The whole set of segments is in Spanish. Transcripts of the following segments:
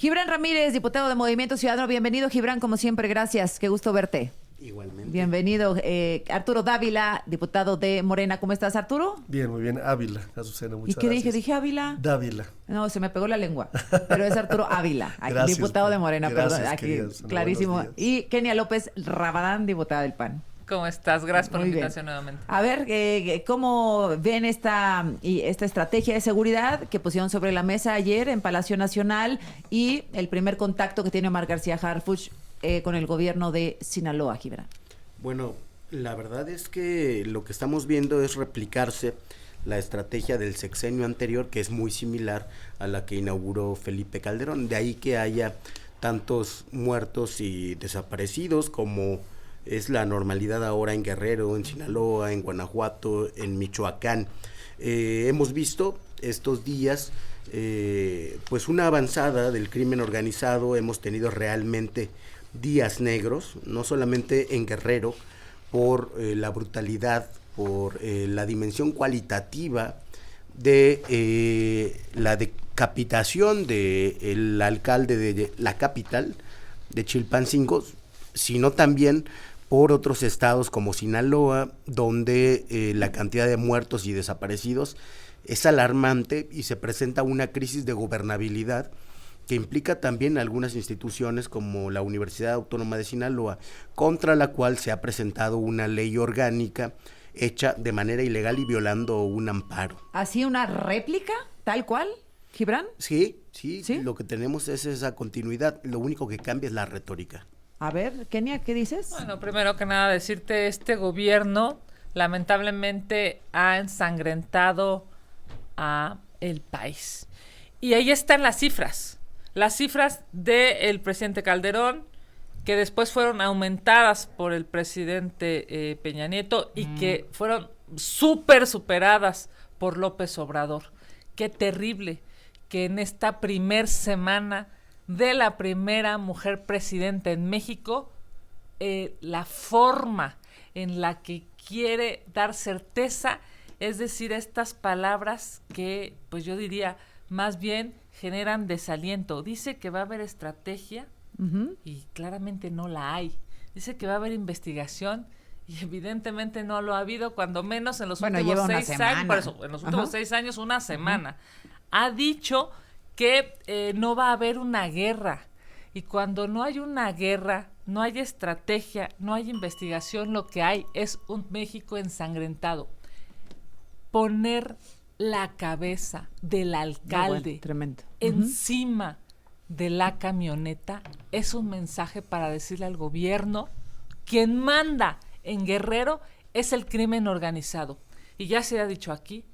Gibran Ramírez, diputado de Movimiento Ciudadano. Bienvenido, Gibran, como siempre, gracias. Qué gusto verte. Igualmente. Bienvenido. Arturo Dávila, diputado de Morena. ¿Cómo estás, Arturo? Bien, muy bien. Ávila, Azucena, muchas gracias. ¿Y qué dije? gracias. ¿Dije Ávila? Dávila. No, se me pegó la lengua. Pero es Arturo Ávila, Gracias, diputado de Morena, gracias, perdón. Aquí, queridas. clarísimo. Y Kenia López Rabadán, diputada del PAN. ¿Cómo estás? Gracias por la Muy bien. invitación nuevamente. A ver, ¿cómo ven esta estrategia de seguridad que pusieron sobre la mesa ayer en Palacio Nacional y el primer contacto que tiene Omar García Harfuch con el gobierno de Sinaloa, Gibran? Bueno, la verdad es que lo que estamos viendo es replicarse la estrategia del sexenio anterior, que es muy similar a la que inauguró Felipe Calderón. De ahí que haya tantos muertos y desaparecidos como es la normalidad ahora en Guerrero, en Sinaloa, en Guanajuato, en Michoacán. Hemos visto estos días pues una avanzada del crimen organizado. Hemos tenido realmente días negros, no solamente en Guerrero, por la brutalidad, por la dimensión cualitativa de la decapitación del alcalde de la capital, de Chilpancingo, sino también por otros estados como Sinaloa, donde la cantidad de muertos y desaparecidos es alarmante y se presenta una crisis de gobernabilidad que implica también algunas instituciones como la Universidad Autónoma de Sinaloa, contra la cual se ha presentado una ley orgánica hecha de manera ilegal y violando un amparo. ¿Así una réplica, tal cual, Gibran? Sí, lo que tenemos es esa continuidad, lo único que cambia es la retórica. A ver, Kenia, ¿qué dices? Bueno, primero que nada decirte, este gobierno lamentablemente ha ensangrentado a el país. Y ahí están las cifras del presidente Calderón, que después fueron aumentadas por el presidente Peña Nieto y que fueron superadas por López Obrador. Qué terrible que en esta primer semana de la primera mujer presidenta en México, la forma en la que quiere dar certeza, es decir, estas palabras que, pues yo diría, más bien generan desaliento. Dice que va a haber estrategia y claramente no la hay. Dice que va a haber investigación y evidentemente no lo ha habido, cuando menos en los últimos 6 años. Por eso, en los últimos 6 años, una semana. Ha dicho que no va a haber una guerra, y cuando no hay una guerra, no hay estrategia, no hay investigación, lo que hay es un México ensangrentado. Poner la cabeza del alcalde encima de la camioneta es un mensaje para decirle al gobierno: quien manda en Guerrero es el crimen organizado. Y ya se ha dicho aquí,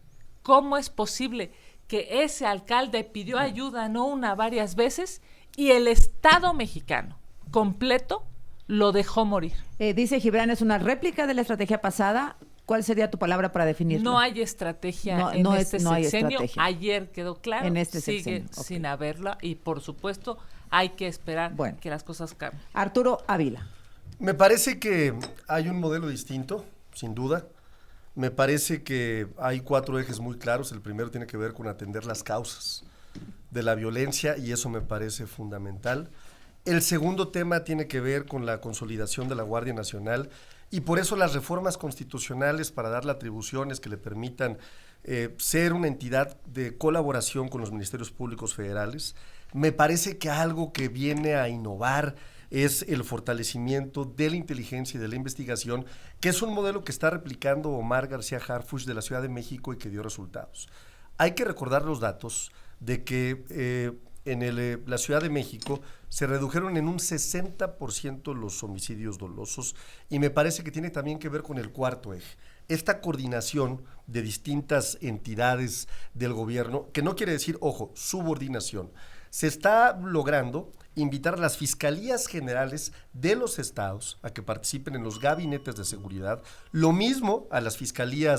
¿cómo es posible que ese alcalde pidió ayuda no una, varias veces, y el Estado mexicano completo lo dejó morir? Dice Gibran, es una réplica de la estrategia pasada. ¿Cuál sería tu palabra para definirlo? No hay estrategia en este sexenio. Ayer quedó claro, en este sigue sexenio. sin haberla, y por supuesto hay que esperar que las cosas cambien. Arturo Ávila. Me parece que hay un modelo distinto, sin duda. Me parece que hay 4 ejes muy claros. El primero tiene que ver con atender las causas de la violencia, y eso me parece fundamental. El segundo tema tiene que ver con la consolidación de la Guardia Nacional, y por eso las reformas constitucionales para darle atribuciones que le permitan ser una entidad de colaboración con los ministerios públicos federales. Me parece que algo que viene a innovar es el fortalecimiento de la inteligencia y de la investigación, que es un modelo que está replicando Omar García Harfuch de la Ciudad de México y que dio resultados. Hay que recordar los datos de que en la Ciudad de México se redujeron en un 60% los homicidios dolosos, y me parece que tiene también que ver con el cuarto eje, esta coordinación de distintas entidades del gobierno, que no quiere decir, ojo, subordinación. Se está logrando invitar a las fiscalías generales de los estados a que participen en los gabinetes de seguridad, lo mismo a la Fiscalía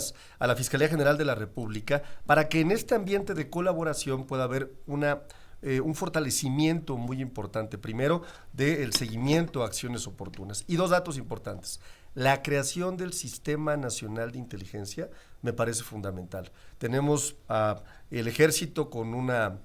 General de la República, para que en este ambiente de colaboración pueda haber un fortalecimiento muy importante, primero, del seguimiento a acciones oportunas. Y 2 datos importantes. La creación del Sistema Nacional de Inteligencia me parece fundamental. Tenemos el Ejército con una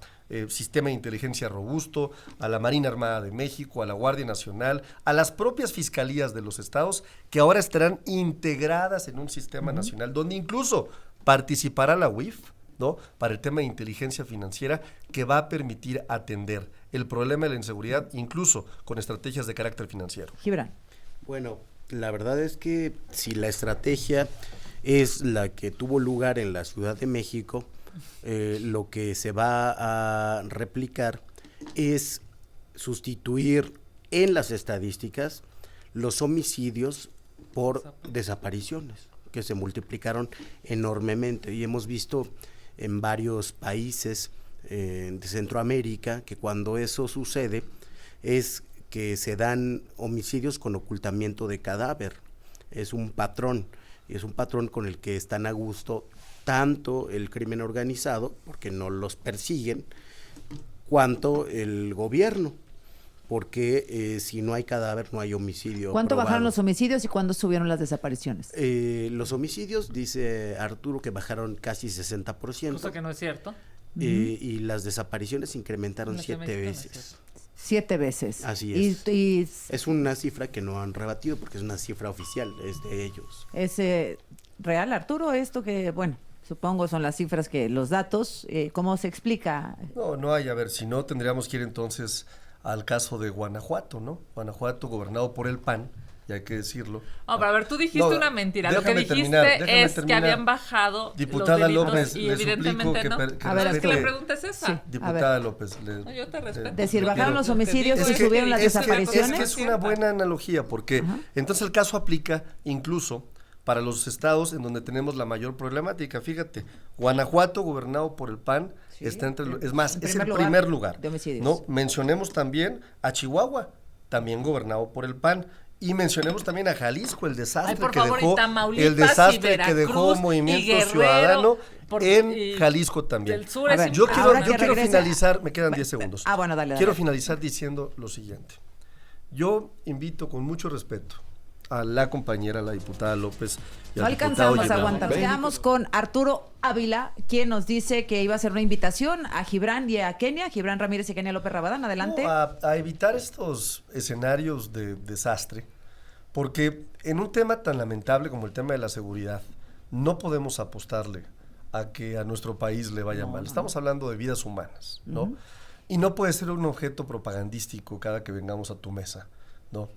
sistema de inteligencia robusto, a la Marina Armada de México, a la Guardia Nacional, a las propias fiscalías de los estados, que ahora estarán integradas en un sistema nacional, donde incluso participará la UIF, ¿no? Para el tema de inteligencia financiera, que va a permitir atender el problema de la inseguridad, incluso con estrategias de carácter financiero. Gibran. Bueno, la verdad es que si la estrategia es la que tuvo lugar en la Ciudad de México, lo que se va a replicar es sustituir en las estadísticas los homicidios por desapariciones, que se multiplicaron enormemente, y hemos visto en varios países de Centroamérica que cuando eso sucede es que se dan homicidios con ocultamiento de cadáver. Es un patrón, y es un patrón con el que están a gusto tanto el crimen organizado, porque no los persiguen, cuanto el gobierno, porque si no hay cadáver no hay homicidio. ¿Cuánto probado. bajaron los homicidios y cuándo subieron las desapariciones? Los homicidios, dice Arturo, que bajaron casi 60%. Cosa que no es cierto. Y las desapariciones incrementaron 7 veces. 7 veces. Así es. Y Es una cifra que no han rebatido porque es una cifra oficial, es de ellos. ¿es real, Arturo, esto que, bueno, supongo son las cifras que, los datos, ¿cómo se explica? No hay, a ver, si no tendríamos que ir entonces al caso de Guanajuato, ¿no? Guanajuato gobernado por el PAN, y hay que decirlo. No, pero a ver, tú dijiste No, una mentira. Lo que déjame dijiste terminar, es que habían bajado Diputada los delitos López, y le evidentemente suplico no. que A ver, Es que respete. la pregunta es esa. Sí. Diputada López. No, yo te respeto. Decir, bajaron Pero- los homicidios Es y que- subieron las es que- desapariciones. Es que es una buena analogía, porque entonces el caso aplica incluso para los estados en donde tenemos la mayor problemática. Fíjate, Guanajuato, gobernado por el PAN, Sí, está entre, es más, en es primer el lugar primer lugar. de homicidios. ¿No? Mencionemos también a Chihuahua, también gobernado por el PAN. Y mencionemos también a Jalisco, el desastre Ay, por que favor, y dejó, Tamaulipas, el desastre y que Veracruz, dejó y Movimiento Guerrero, Ciudadano y en Jalisco también. Del sur A es ver, Yo Ahora quiero que regrese- finalizar, me quedan 10 segundos. Bueno, dale. Quiero finalizar diciendo lo siguiente. Yo invito con mucho respeto a la compañera, la diputada López. Y No al alcanzamos diputado a Gibran. aguantar. Quedamos con Arturo Ávila, quien nos dice que iba a hacer una invitación a Gibran y a Kenia, Gibran Ramírez y Kenia López Rabadán. Adelante. No, a evitar estos escenarios de desastre, porque en un tema tan lamentable como el tema de la seguridad, no podemos apostarle a que a nuestro país le vaya mal. Estamos hablando de vidas humanas, ¿no? Y no puede ser un objeto propagandístico cada que vengamos a tu mesa, ¿no?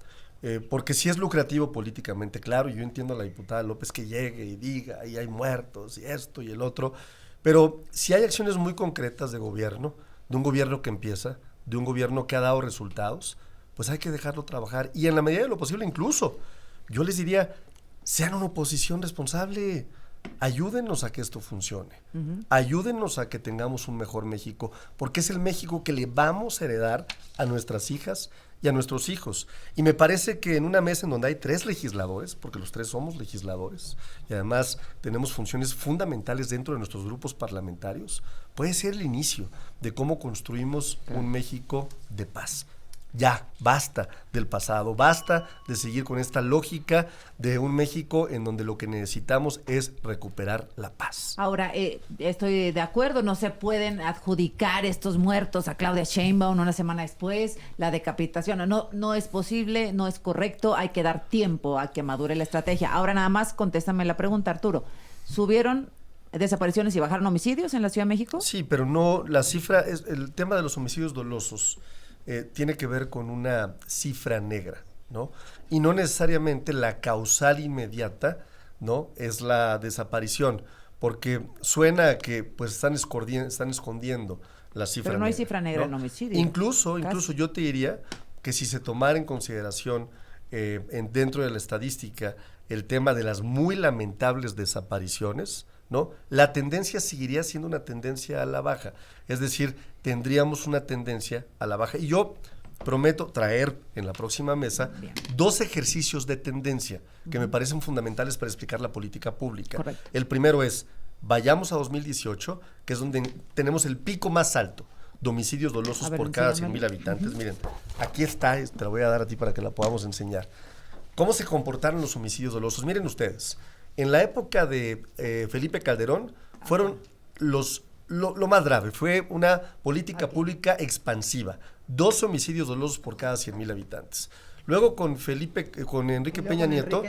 Porque si es lucrativo políticamente, claro, yo entiendo a la diputada López que llegue y diga, y hay muertos, y esto y el otro, pero si hay acciones muy concretas de gobierno, de un gobierno que empieza, de un gobierno que ha dado resultados, pues hay que dejarlo trabajar, y en la medida de lo posible incluso, yo les diría, sean una oposición responsable, ayúdennos a que esto funcione, ayúdennos a que tengamos un mejor México, porque es el México que le vamos a heredar a nuestras hijas y a nuestros hijos. Y me parece que en una mesa en donde hay 3 legisladores, porque los 3 somos legisladores, y además tenemos funciones fundamentales dentro de nuestros grupos parlamentarios, puede ser el inicio de cómo construimos un México de paz. Ya, basta del pasado, basta de seguir con esta lógica de un México en donde lo que necesitamos es recuperar la paz. Ahora, estoy de acuerdo, no se pueden adjudicar estos muertos a Claudia Sheinbaum una semana después, la decapitación, no es posible, no es correcto, hay que dar tiempo a que madure la estrategia. Ahora nada más, contéstame la pregunta, Arturo. ¿Subieron desapariciones y bajaron homicidios en la Ciudad de México? Sí, pero no, la cifra, es el tema de los homicidios dolosos tiene que ver con una cifra negra, ¿no? Y no necesariamente la causal inmediata, ¿no? Es la desaparición, porque suena a que pues están escondiendo la cifra negra. Pero no hay cifra negra, ¿no?, en homicidio. Incluso yo te diría que si se tomara en consideración dentro de la estadística el tema de las muy lamentables desapariciones, ¿no? La tendencia seguiría siendo una tendencia a la baja, es decir, tendríamos una tendencia a la baja. Y yo prometo traer en la próxima mesa 2 ejercicios de tendencia que me parecen fundamentales para explicar la política pública. Correcto. El primero es, vayamos a 2018, que es donde tenemos el pico más alto de homicidios dolosos por cada 100,000 habitantes. Miren, aquí está, te la voy a dar a ti para que la podamos enseñar. ¿Cómo se comportaron los homicidios dolosos? Miren ustedes, en la época de Felipe Calderón fueron los lo más grave, fue una política pública expansiva. 12 homicidios dolosos por cada 100,000 habitantes. Luego con Enrique Peña Nieto,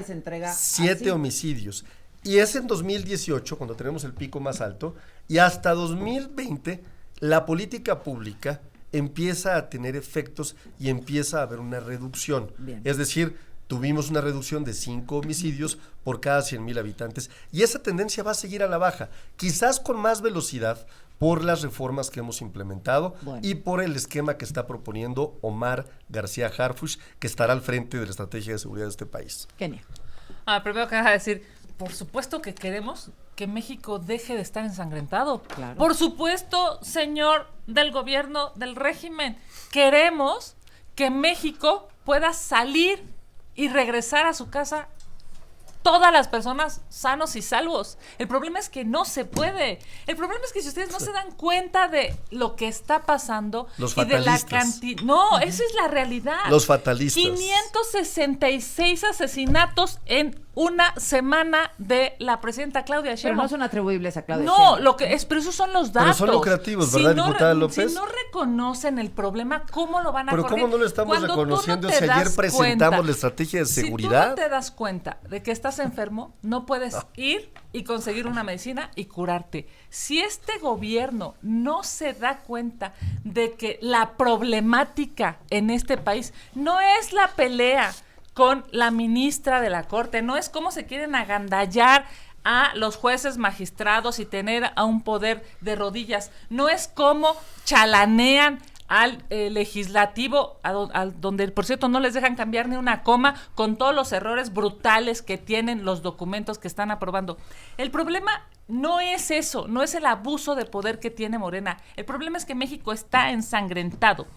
7 homicidios. Y es en 2018, cuando tenemos el pico más alto, y hasta 2020, la política pública empieza a tener efectos y empieza a haber una reducción. Bien. Es decir, tuvimos una reducción de 5 homicidios por cada 100,000 habitantes, y esa tendencia va a seguir a la baja, quizás con más velocidad por las reformas que hemos implementado y por el esquema que está proponiendo Omar García Harfuch, que estará al frente de la estrategia de seguridad de este país. Kenia. Primero que nada decir, por supuesto que queremos que México deje de estar ensangrentado. Claro. Por supuesto, señor del gobierno, del régimen, queremos que México pueda salir y regresar a su casa todas las personas sanos y salvos. El problema es que no se puede. El problema es que si ustedes no se dan cuenta de lo que está pasando Los y de la fatalistas. cantidad... No, esa es la realidad. Los fatalistas. 566 asesinatos en una semana de la presidenta Claudia Pero Sheinbaum. no son atribuibles a Claudia No, Sheinbaum. lo que es, pero esos son los datos. Pero son lucrativos, ¿verdad, diputada López? Si no reconocen el problema, ¿cómo lo van a Pero corregir? ¿cómo no lo estamos Cuando tú no reconociendo te si ayer das presentamos cuenta, la estrategia de Si seguridad? tú no te das cuenta de que estás enfermo, no puedes ir y conseguir una medicina y curarte. Si este gobierno no se da cuenta de que la problemática en este país no es la pelea con la ministra de la Corte, no es cómo se quieren agandallar a los jueces magistrados y tener a un poder de rodillas, no es cómo chalanean al legislativo, donde por cierto no les dejan cambiar ni una coma, con todos los errores brutales que tienen los documentos que están aprobando. El problema no es eso, no es el abuso de poder que tiene Morena. El problema es que México está ensangrentado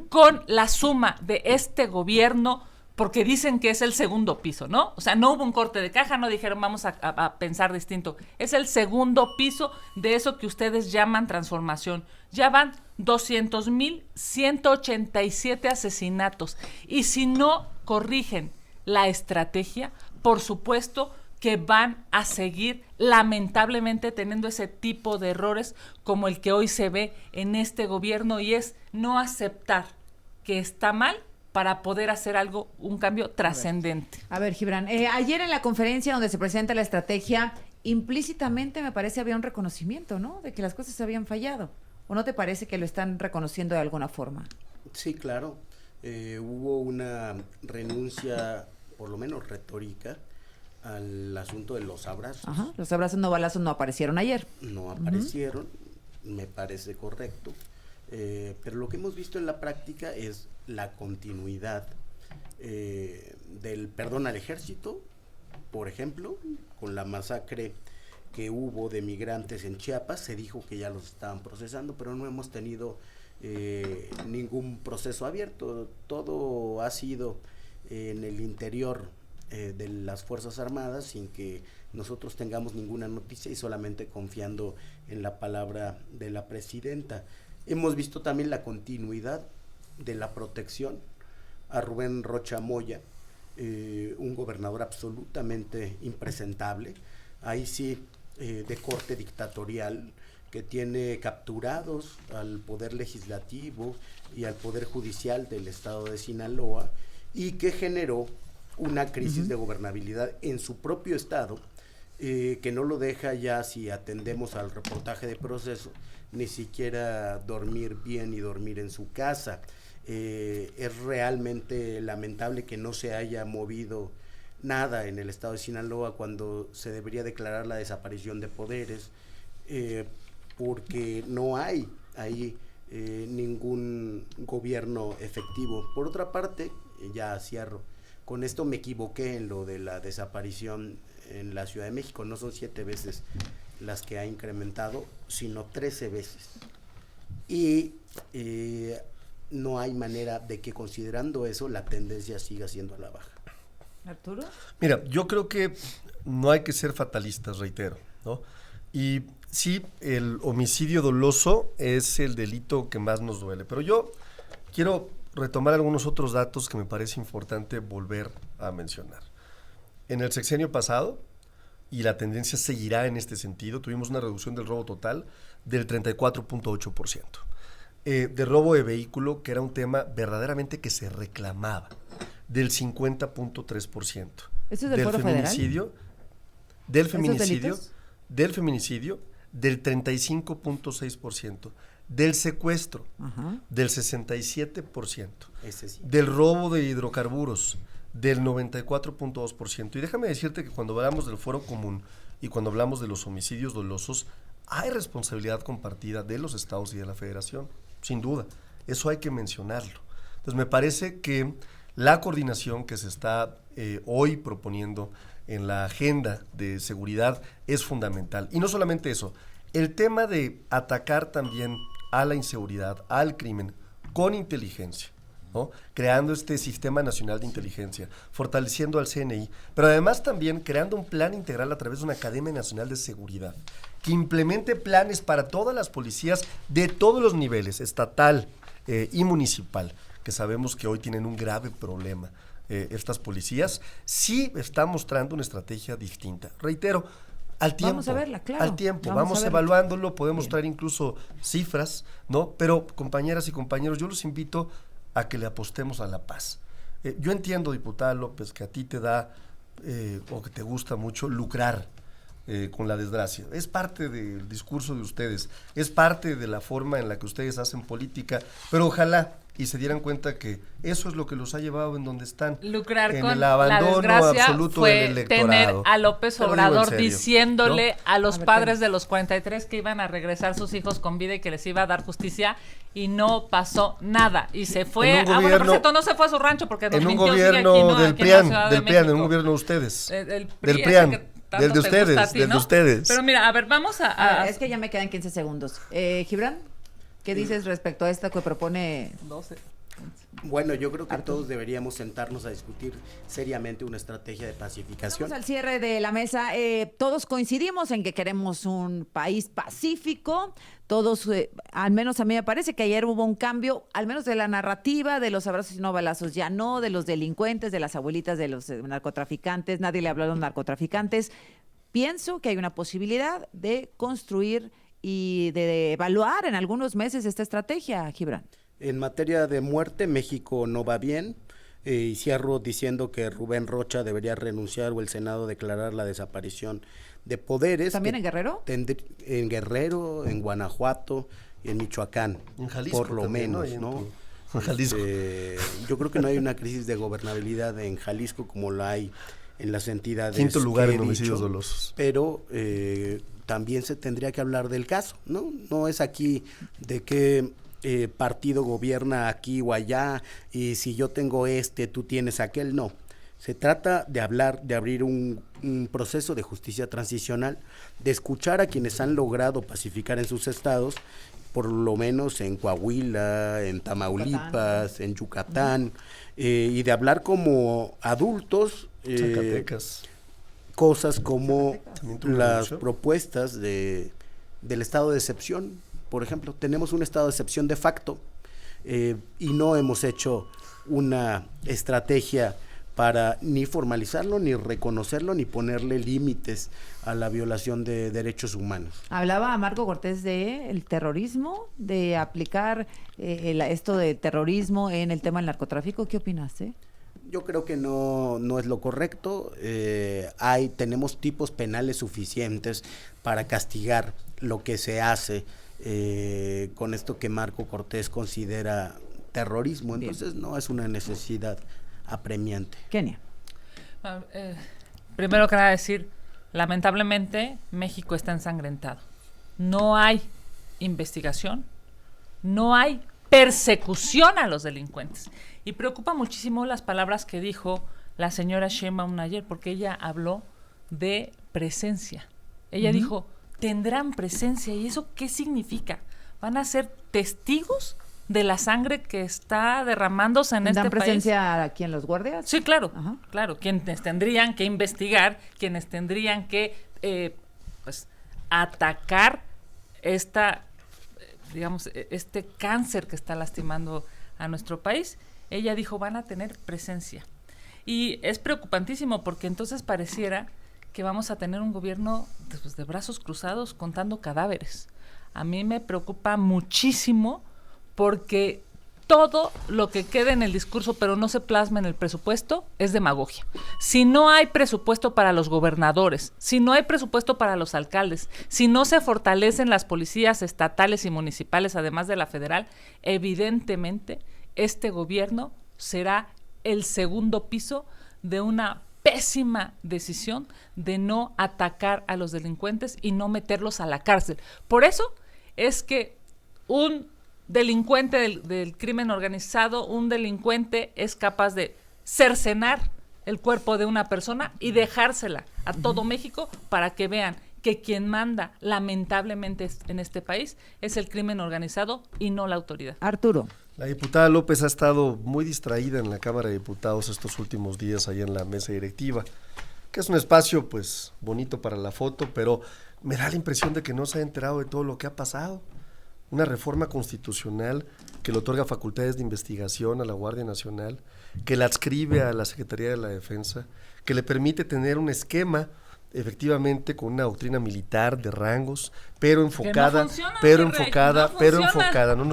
con la suma de este gobierno, porque dicen que es el segundo piso, ¿no? O sea, no hubo un corte de caja, no dijeron vamos a pensar distinto. Es el segundo piso de eso que ustedes llaman transformación. Ya van 200,187 asesinatos. Y si no corrigen la estrategia, por supuesto que van a seguir lamentablemente teniendo ese tipo de errores como el que hoy se ve en este gobierno, y es no aceptar que está mal para poder hacer algo, un cambio trascendente. A ver, Gibran, ayer en la conferencia donde se presenta la estrategia, implícitamente me parece había un reconocimiento, ¿no? De que las cosas habían fallado. ¿O no te parece que lo están reconociendo de alguna forma? Sí, claro. Hubo una renuncia, por lo menos retórica, al asunto de los abrazos. Ajá, los abrazos no balazos no aparecieron ayer. No aparecieron, me parece correcto. Pero lo que hemos visto en la práctica es la continuidad del perdón al ejército, por ejemplo, con la masacre que hubo de migrantes en Chiapas. Se dijo que ya los estaban procesando, pero no hemos tenido ningún proceso abierto. Todo ha sido en el interior de las Fuerzas Armadas, sin que nosotros tengamos ninguna noticia y solamente confiando en la palabra de la presidenta. Hemos visto también la continuidad de la protección a Rubén Rocha Moya, un gobernador absolutamente impresentable, ahí sí, de corte dictatorial, que tiene capturados al poder legislativo y al poder judicial del estado de Sinaloa, y que generó una crisis de gobernabilidad en su propio estado, que no lo deja ya, si atendemos al reportaje de Proceso, ni siquiera dormir bien y dormir en su casa. Es realmente lamentable que no se haya movido nada en el estado de Sinaloa cuando se debería declarar la desaparición de poderes, porque no hay ahí ningún gobierno efectivo. Por otra parte, ya cierro, con esto me equivoqué en lo de la desaparición en la Ciudad de México. No son 7 veces las que ha incrementado, sino 13 veces. Y no hay manera de que, considerando eso, la tendencia siga siendo a la baja. ¿Arturo? Mira, yo creo que no hay que ser fatalistas, reitero, ¿no? Y sí, el homicidio doloso es el delito que más nos duele, pero yo quiero retomar algunos otros datos que me parece importante volver a mencionar. En el sexenio pasado, y la tendencia seguirá en este sentido. Tuvimos una reducción del robo total del 34.8%. De robo de vehículo, que era un tema verdaderamente que se reclamaba, del 50.3%. ¿Eso es del Foro Federal? Del feminicidio, delitos? del feminicidio, del 35.6%, del secuestro, del 67%, Ese sí. del robo de hidrocarburos, del 94.2%. Y déjame decirte que cuando hablamos del Foro Común y cuando hablamos de los homicidios dolosos, hay responsabilidad compartida de los estados y de la federación, sin duda. Eso hay que mencionarlo. Entonces me parece que la coordinación que se está hoy proponiendo en la agenda de seguridad es fundamental. Y no solamente eso, el tema de atacar también a la inseguridad, al crimen, con inteligencia, ¿no? Creando este Sistema Nacional de Inteligencia, fortaleciendo al CNI, pero además también creando un plan integral a través de una Academia Nacional de Seguridad, que implemente planes para todas las policías de todos los niveles, estatal y municipal, que sabemos que hoy tienen un grave problema. Estas policías sí están mostrando una estrategia distinta. Reitero, al tiempo. Vamos a verla, claro. Al tiempo, vamos evaluándolo, podemos traer incluso cifras, ¿no? Pero, compañeras y compañeros, yo los invito a que le apostemos a la paz. Yo entiendo, diputada López, que a ti te da, o que te gusta mucho, lucrar con la desgracia. Es parte del discurso de ustedes, es parte de la forma en la que ustedes hacen política, pero ojalá y se dieran cuenta que eso es lo que los ha llevado en donde están. Lucrar en con el abandono la desgracia absoluto fue del electorado. tener a López Te lo digo en Obrador serio, diciéndole ¿no? a los padres de los 43 que iban a regresar sus hijos con vida y que les iba a dar justicia, y no pasó nada. Y se fue, bueno, por cierto, no se fue a su rancho porque nos en un mintió, gobierno sigue aquí, ¿no? del Aquí en la Ciudad de PRIAN, en un México. gobierno de ustedes. Del del PRIAN, PRIAN, del de ustedes, del de ustedes. Pero mira, a ver, vamos a Es que ya me quedan 15 segundos. Gibran, ¿qué dices respecto a esta que propone 12. Bueno, yo creo que todos deberíamos sentarnos a discutir seriamente una estrategia de pacificación. Vamos al cierre de la mesa. Todos coincidimos en que queremos un país pacífico. Todos, al menos a mí me parece que ayer hubo un cambio, al menos de la narrativa de los abrazos y no balazos, ya no, de los delincuentes, de las abuelitas, de los narcotraficantes. Nadie le habló a los narcotraficantes. Pienso que hay una posibilidad de construir y de evaluar en algunos meses esta estrategia, Gibran. En materia de muerte, México no va bien. Y cierro diciendo que Rubén Rocha debería renunciar o el Senado declarar la desaparición de poderes. ¿También en Guerrero? En Guerrero, en Guanajuato y en Michoacán. En Jalisco por lo también, menos, ¿no? ¿no? En Jalisco. Yo creo que no hay una crisis de gobernabilidad en Jalisco como la hay en las entidades. Quinto lugar que he en homicidios dicho, dolosos. Pero también se tendría que hablar del caso, ¿no? No es aquí de qué partido gobierna aquí o allá, y si yo tengo tú tienes aquel, no. Se trata de hablar, de abrir un proceso de justicia transicional, de escuchar a quienes han logrado pacificar en sus estados, por lo menos en Coahuila, en Tamaulipas, en Yucatán, y de hablar como adultos, Zacatecas. cosas como También las mucho. propuestas del estado de excepción. Por ejemplo, tenemos un estado de excepción de facto y no hemos hecho una estrategia para ni formalizarlo, ni reconocerlo, ni ponerle límites a la violación de derechos humanos. Hablaba Marco Cortés de el terrorismo, de aplicar esto de terrorismo en el tema del narcotráfico. ¿Qué opinaste? Yo creo que no es lo correcto. Tenemos tipos penales suficientes para castigar lo que se hace con esto que Marco Cortés considera terrorismo. Entonces no es una necesidad apremiante. Kenia. Primero que nada decir, lamentablemente México está ensangrentado. No hay investigación, no hay persecución a los delincuentes. Y preocupa muchísimo las palabras que dijo la señora Sheinbaum ayer, porque ella habló de presencia. Ella dijo, tendrán presencia. ¿Y eso qué significa? ¿Van a ser testigos de la sangre que está derramándose en este país? ¿Dan presencia aquí en los guardias? Sí, claro, Ajá. claro. Quienes tendrían que investigar, quienes tendrían que atacar este cáncer que está lastimando a nuestro país. Ella dijo, van a tener presencia. Y es preocupantísimo porque entonces pareciera que vamos a tener un gobierno pues, de brazos cruzados contando cadáveres. A mí me preocupa muchísimo porque todo lo que quede en el discurso pero no se plasma en el presupuesto es demagogia. Si no hay presupuesto para los gobernadores, si no hay presupuesto para los alcaldes, si no se fortalecen las policías estatales y municipales, además de la federal, evidentemente este gobierno será el segundo piso de una pésima decisión de no atacar a los delincuentes y no meterlos a la cárcel. Por eso es que un delincuente del crimen organizado, un delincuente es capaz de cercenar el cuerpo de una persona y dejársela a todo México para que vean que quien manda lamentablemente en este país es el crimen organizado y no la autoridad. Arturo. La diputada López ha estado muy distraída en la Cámara de Diputados estos últimos días ahí en la mesa directiva, que es un espacio pues bonito para la foto, pero me da la impresión de que no se ha enterado de todo lo que ha pasado. Una reforma constitucional que le otorga facultades de investigación a la Guardia Nacional, que la adscribe a la Secretaría de la Defensa, que le permite tener un esquema efectivamente con una doctrina militar de rangos, pero enfocada, no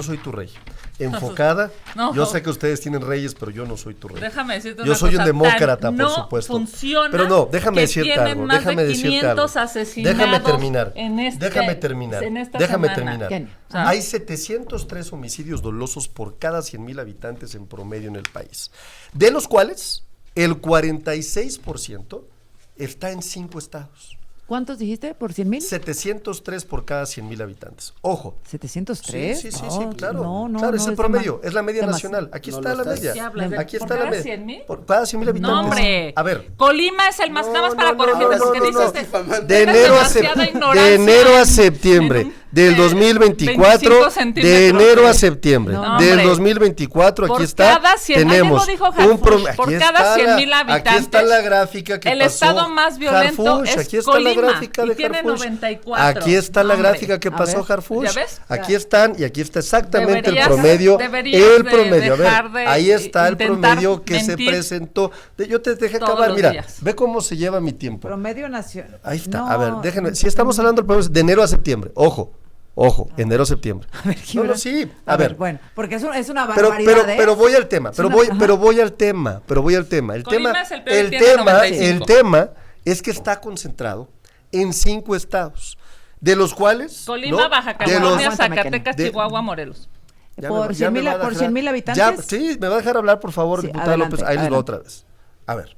soy tu rey, enfocada, no. Yo sé que ustedes tienen reyes, pero yo no soy tu rey. Déjame decirte yo soy un demócrata, no por supuesto. Funciona, pero no, déjame decirte algo, déjame terminar. Déjame terminar. Hay 703 homicidios dolosos por cada 100,000 habitantes en promedio en el país, de los cuales el 46% está en 5 estados. ¿Cuántos dijiste? ¿Por 100,000? 703 por cada 100,000 habitantes. Ojo. ¿703? Sí, claro. No, claro, es el promedio, es la media demasiado. nacional. Aquí está la media. Aquí está la media. 100,000? Por cada 100,000 habitantes. No, hombre. A ver. Colima es el más, nada más para corregirte, que dices de enero a septiembre del 2024, de enero a septiembre del 2024, aquí está, tenemos un promedio. Por cada 100,000 habitantes. Aquí está la gráfica que el pasó. estado más violento es aquí está Colima, la gráfica de y tiene Harfuch. 94. Aquí está la gráfica que pasó Harfuch. ¿Ya ves? Aquí están, y aquí está exactamente el Deberías promedio. A ver, ahí está el intentar promedio que se presentó. Yo te dejé acabar, mira, ve cómo se lleva mi tiempo. Promedio nacional. Ahí está, a ver, déjenme, si estamos hablando del promedio de enero a septiembre, ojo, enero a septiembre. A ver, sí, a ver. Bueno, porque es una barbaridad. Pero voy al tema, voy al tema. El tema es que está concentrado en 5 estados, de los cuales Colima, Baja California, Zacatecas, Chihuahua, Morelos. ¿Por 100,000 habitantes? Sí, me va a dejar hablar, por favor, diputada López. Ahí les va otra vez. A ver,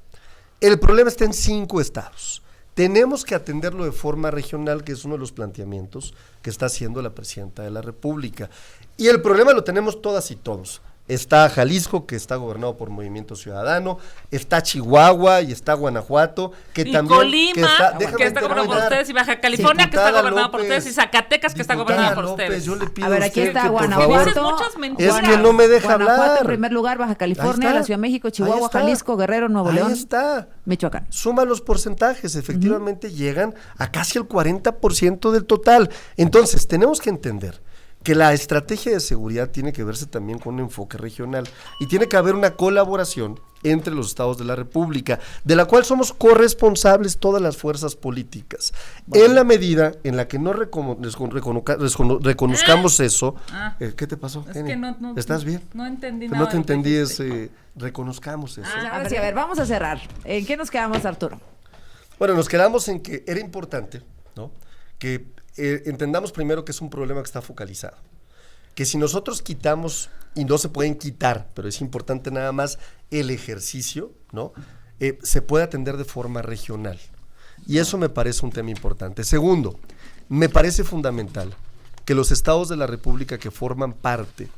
el problema está en 5 estados. Tenemos que atenderlo de forma regional, que es uno de los planteamientos que está haciendo la presidenta de la República. Y el problema lo tenemos todas y todos. Está Jalisco, que está gobernado por Movimiento Ciudadano, está Chihuahua y está Guanajuato, que y también... Colima, que está gobernado por ustedes, y Baja California, que está gobernado por ustedes, y Zacatecas, que está gobernado por ustedes. Yo le pido a ver, aquí está Guanajuato. Es que no me deja Guanajuato hablar. en primer lugar, Baja California, la Ciudad de México, Chihuahua, Jalisco, Guerrero, Nuevo León. Ahí está. Michoacán. Suma los porcentajes, efectivamente llegan a casi el 40% del total. Entonces, tenemos que entender que la estrategia de seguridad tiene que verse también con un enfoque regional y tiene que haber una colaboración entre los estados de la República, de la cual somos corresponsables todas las fuerzas políticas. Bueno. En la medida en la que no reconozcamos eso, ¿qué te pasó? Es que no, ¿estás bien? No entendí nada. No te entendí reconozcamos eso. A ver, vamos a cerrar. ¿En qué nos quedamos, Arturo? Bueno, nos quedamos en que era importante, ¿no?, que entendamos primero que es un problema que está focalizado, que si nosotros quitamos, y no se pueden quitar, pero es importante nada más el ejercicio, ¿no?, se puede atender de forma regional, y eso me parece un tema importante. Segundo, me parece fundamental que los estados de la República que forman parte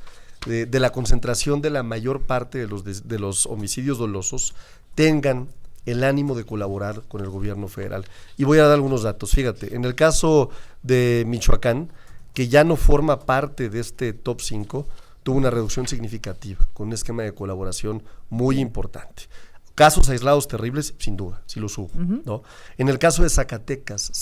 de la concentración de la mayor parte de los homicidios dolosos tengan el ánimo de colaborar con el gobierno federal. Y voy a dar algunos datos. Fíjate, en el caso de Michoacán, que ya no forma parte de este top 5, tuvo una reducción significativa, con un esquema de colaboración muy importante. Casos aislados terribles, sin duda, sí los hubo, ¿no? En el caso de Zacatecas,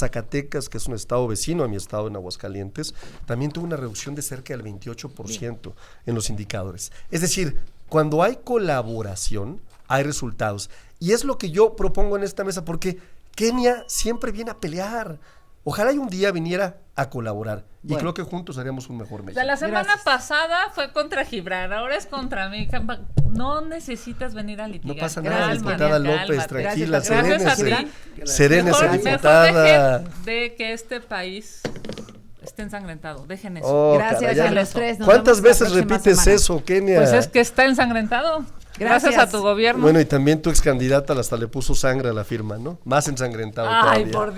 que es un estado vecino a mi estado en Aguascalientes, también tuvo una reducción de cerca del 28% en los indicadores. Es decir, cuando hay colaboración, hay resultados. Y es lo que yo propongo en esta mesa, porque Kenia siempre viene a pelear. Ojalá y un día viniera a colaborar. Y Bueno. creo que juntos haríamos un mejor México. De la semana Gracias. pasada fue contra Gibran, ahora es contra mí. No necesitas venir a litigar. No pasa nada, Cálmate, diputada López, cálmate. tranquila, Gracias a serénese. ti. Serénese, Mejor diputada. dejen de que este país esté ensangrentado. Dejen eso. Oh, Gracias caray, a los tres. Nos ¿Cuántas vemos la veces próxima repites semana. eso, Kenia? Pues es que está ensangrentado. Gracias Gracias. a tu gobierno. Bueno, y también tu ex candidata hasta le puso sangre a la firma, ¿no? Más ensangrentado Ay, todavía. por Dios.